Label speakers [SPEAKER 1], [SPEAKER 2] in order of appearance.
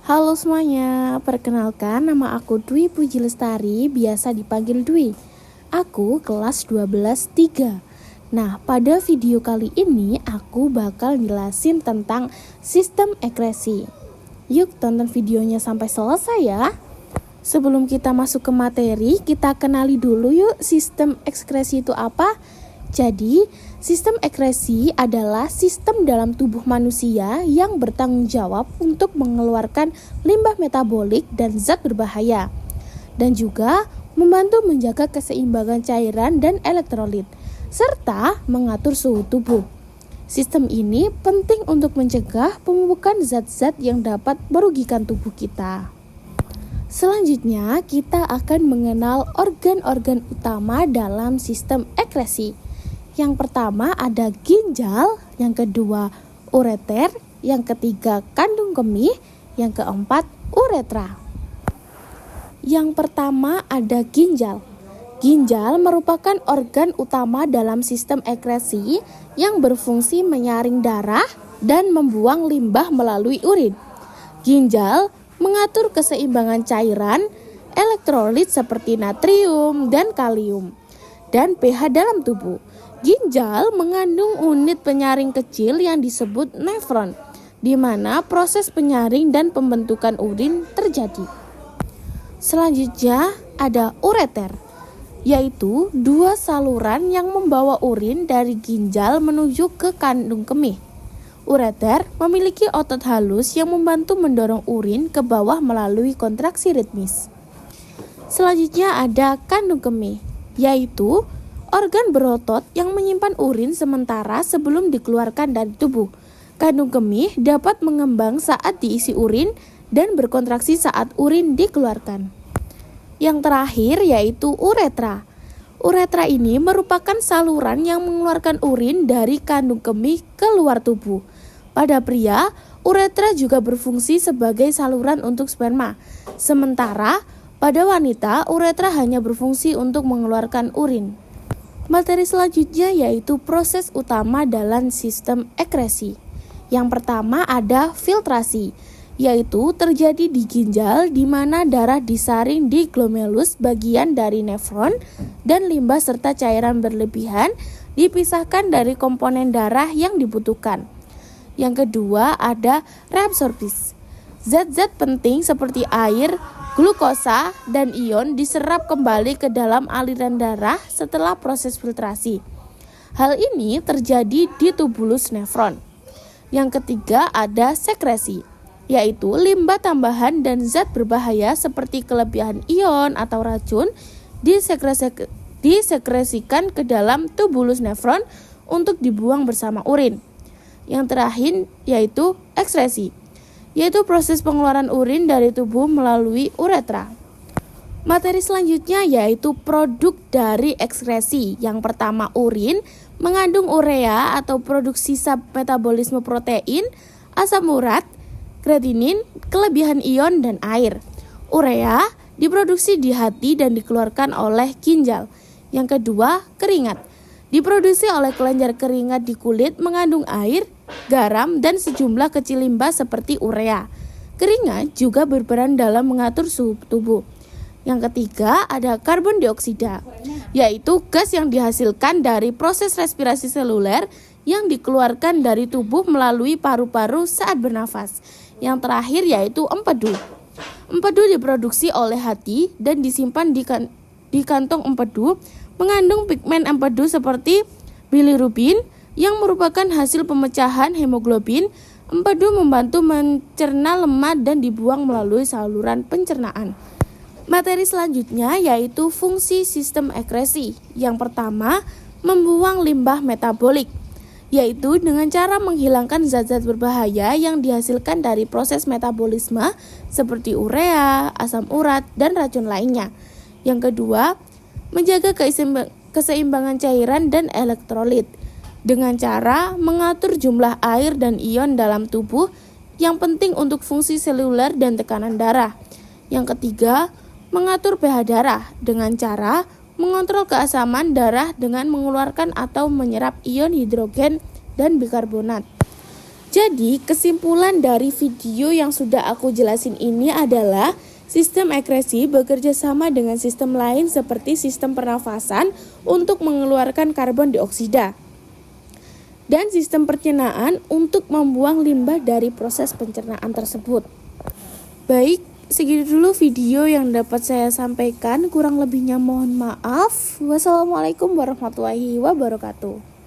[SPEAKER 1] Halo semuanya, perkenalkan nama aku Dwi Puji Lestari, biasa dipanggil Dwi. Aku kelas 12 3. Nah, pada video kali ini aku bakal jelasin tentang sistem ekresi. Yuk tonton videonya sampai selesai ya. Sebelum kita masuk ke materi, kita kenali dulu yuk sistem ekresi itu apa. Jadi, sistem ekresi adalah sistem dalam tubuh manusia yang bertanggung jawab untuk mengeluarkan limbah metabolik dan zat berbahaya, dan juga membantu menjaga keseimbangan cairan dan elektrolit, serta mengatur suhu tubuh. Sistem ini penting untuk mencegah pembubukan zat-zat yang dapat merugikan tubuh kita. Selanjutnya, kita akan mengenal organ-organ utama dalam sistem ekresi. Yang pertama ada ginjal, yang kedua ureter, yang ketiga kandung kemih, yang keempat uretra. Yang pertama ada ginjal. Ginjal merupakan organ utama dalam sistem ekresi yang berfungsi menyaring darah dan membuang limbah melalui urin. Ginjal mengatur keseimbangan cairan, elektrolit seperti natrium dan kalium, dan pH dalam tubuh. Ginjal mengandung unit penyaring kecil yang disebut nefron, di mana proses penyaring dan pembentukan urin terjadi. Selanjutnya ada ureter, yaitu dua saluran yang membawa urin dari ginjal menuju ke kandung kemih. Ureter memiliki otot halus yang membantu mendorong urin ke bawah melalui kontraksi ritmis. Selanjutnya ada kandung kemih, yaitu organ berotot yang menyimpan urin sementara sebelum dikeluarkan dari tubuh. Kandung kemih dapat mengembang saat diisi urin dan berkontraksi saat urin dikeluarkan. Yang terakhir yaitu uretra. Uretra ini merupakan saluran yang mengeluarkan urin dari kandung kemih ke luar tubuh. Pada pria, uretra juga berfungsi sebagai saluran untuk sperma. Sementara pada wanita, uretra hanya berfungsi untuk mengeluarkan urin. Materi selanjutnya yaitu proses utama dalam sistem ekresi. Yang pertama ada filtrasi, yaitu terjadi di ginjal di mana darah disaring di glomerulus bagian dari nefron dan limbah serta cairan berlebihan dipisahkan dari komponen darah yang dibutuhkan. Yang kedua ada reabsorpsi. Zat-zat penting seperti air, glukosa, dan ion diserap kembali ke dalam aliran darah setelah proses filtrasi. Hal ini terjadi di tubulus nefron. Yang ketiga ada sekresi, yaitu limbah tambahan dan zat berbahaya seperti kelebihan ion atau racun disekresikan ke dalam tubulus nefron untuk dibuang bersama urin. Yang terakhir yaitu ekskresi, yaitu proses pengeluaran urin dari tubuh melalui uretra. Materi selanjutnya yaitu produk dari ekskresi. Yang pertama urin mengandung urea atau produk sisa metabolisme protein, asam urat, kreatinin, kelebihan ion, dan air. Urea diproduksi di hati dan dikeluarkan oleh ginjal. Yang kedua keringat, diproduksi oleh kelenjar keringat di kulit, mengandung air, garam, dan sejumlah kecil limbah seperti urea. Keringat juga berperan dalam mengatur suhu tubuh. Yang ketiga ada karbon dioksida, yaitu gas yang dihasilkan dari proses respirasi seluler yang dikeluarkan dari tubuh melalui paru-paru saat bernafas. Yang terakhir yaitu empedu. Empedu diproduksi oleh hati dan disimpan di kantong empedu, mengandung pigmen empedu seperti bilirubin yang merupakan hasil pemecahan hemoglobin. Empedu membantu mencerna lemak dan dibuang melalui saluran pencernaan. Materi selanjutnya yaitu fungsi sistem ekresi. Yang pertama, membuang limbah metabolik, yaitu dengan cara menghilangkan zat-zat berbahaya yang dihasilkan dari proses metabolisme seperti urea, asam urat, dan racun lainnya. Yang kedua, menjaga keseimbangan cairan dan elektrolit dengan cara mengatur jumlah air dan ion dalam tubuh yang penting untuk fungsi seluler dan tekanan darah. Yang ketiga, mengatur pH darah dengan cara mengontrol keasaman darah dengan mengeluarkan atau menyerap ion hidrogen dan bikarbonat. Jadi, kesimpulan dari video yang sudah aku jelasin ini adalah sistem ekskresi bekerja sama dengan sistem lain seperti sistem pernafasan untuk mengeluarkan karbon dioksida. Dan sistem pencernaan untuk membuang limbah dari proses pencernaan tersebut. Baik, segitu dulu video yang dapat saya sampaikan. Kurang lebihnya mohon maaf. Wassalamualaikum warahmatullahi wabarakatuh.